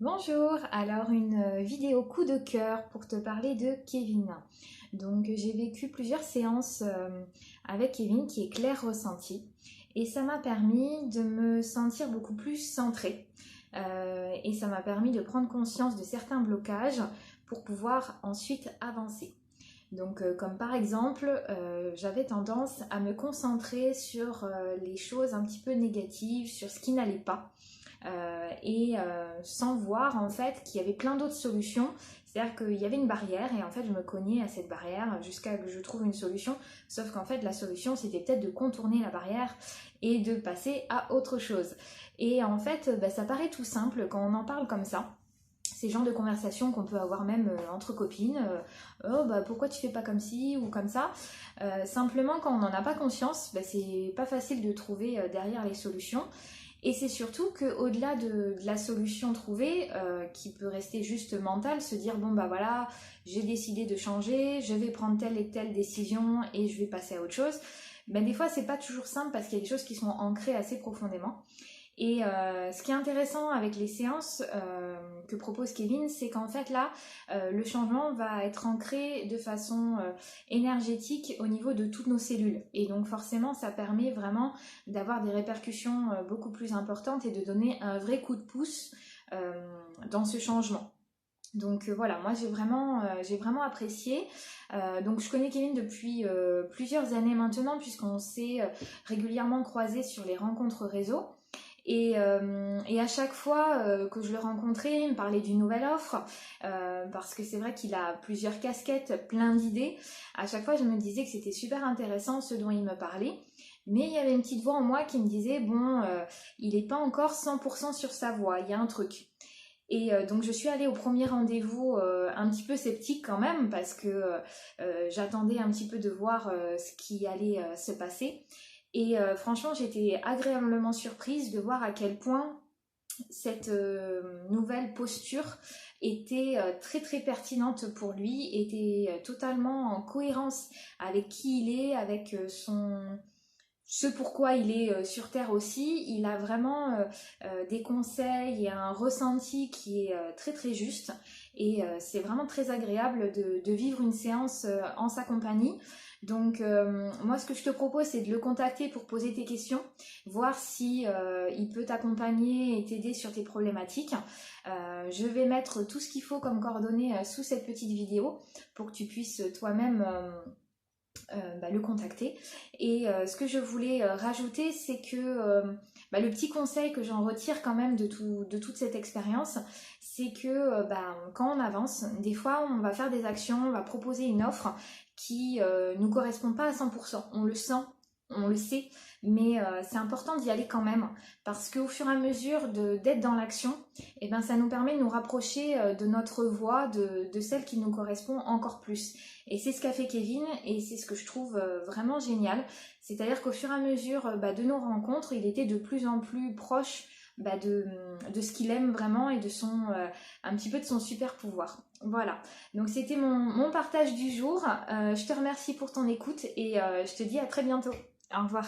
Bonjour, alors une vidéo coup de cœur pour te parler de Kevin. Donc j'ai vécu plusieurs séances avec Kevin qui est clair ressenti et ça m'a permis de me sentir beaucoup plus centrée. Et ça m'a permis de prendre conscience de certains blocages pour pouvoir ensuite avancer. Donc comme par exemple, j'avais tendance à me concentrer sur les choses un petit peu négatives, sur ce qui n'allait pas. Sans voir en fait qu'il y avait plein d'autres solutions. C'est-à-dire qu'il y avait une barrière et en fait je me cognais à cette barrière jusqu'à ce que je trouve une solution. Sauf qu'en fait la solution c'était peut-être de contourner la barrière et de passer à autre chose. Et en fait ça paraît tout simple quand on en parle comme ça. C'est le genre de conversation qu'on peut avoir même entre copines. Oh bah pourquoi tu fais pas comme ci ou comme ça. Simplement quand on n'en a pas conscience, c'est pas facile de trouver derrière les solutions. Et c'est surtout qu'au-delà de la solution trouvée, qui peut rester juste mentale, se dire bon bah voilà, j'ai décidé de changer, je vais prendre telle et telle décision et je vais passer à autre chose. Des fois c'est pas toujours simple parce qu'il y a des choses qui sont ancrées assez profondément. Et ce qui est intéressant avec les séances que propose Kevin, c'est qu'en fait là, le changement va être ancré de façon énergétique au niveau de toutes nos cellules. Et donc forcément, ça permet vraiment d'avoir des répercussions beaucoup plus importantes et de donner un vrai coup de pouce dans ce changement. Donc voilà, moi j'ai vraiment apprécié. Donc je connais Kevin depuis plusieurs années maintenant puisqu'on s'est régulièrement croisés sur les rencontres réseau. Et à chaque fois que je le rencontrais, il me parlait d'une nouvelle offre, parce que c'est vrai qu'il a plusieurs casquettes, plein d'idées. À chaque fois, je me disais que c'était super intéressant ce dont il me parlait. Mais il y avait une petite voix en moi qui me disait, bon, il n'est pas encore 100% sur sa voie, il y a un truc. Et donc je suis allée au premier rendez-vous un petit peu sceptique quand même, parce que j'attendais un petit peu de voir ce qui allait se passer. Et franchement, j'étais agréablement surprise de voir à quel point cette nouvelle posture était très très pertinente pour lui, était totalement en cohérence avec qui il est, avec ce pourquoi il est sur Terre aussi. Il a vraiment des conseils et un ressenti qui est très très juste. Et c'est vraiment très agréable de vivre une séance en sa compagnie. Donc moi ce que je te propose c'est de le contacter pour poser tes questions, voir si il peut t'accompagner et t'aider sur tes problématiques. Je vais mettre tout ce qu'il faut comme coordonnées sous cette petite vidéo pour que tu puisses toi-même le contacter. Et ce que je voulais rajouter, c'est que le petit conseil que j'en retire quand même de toute cette expérience, c'est que quand on avance, des fois on va faire des actions, on va proposer une offre qui nous correspond pas à 100%. On le sent, on le sait, mais c'est important d'y aller quand même, parce qu'au fur et à mesure d'être dans l'action, ça nous permet de nous rapprocher de notre voie, de celle qui nous correspond encore plus. Et c'est ce qu'a fait Kevin, et c'est ce que je trouve vraiment génial. C'est-à-dire qu'au fur et à mesure de nos rencontres, il était de plus en plus proche de ce qu'il aime vraiment et de un petit peu de son super pouvoir. Voilà, donc c'était mon partage du jour. Je te remercie pour ton écoute et je te dis à très bientôt. Au revoir.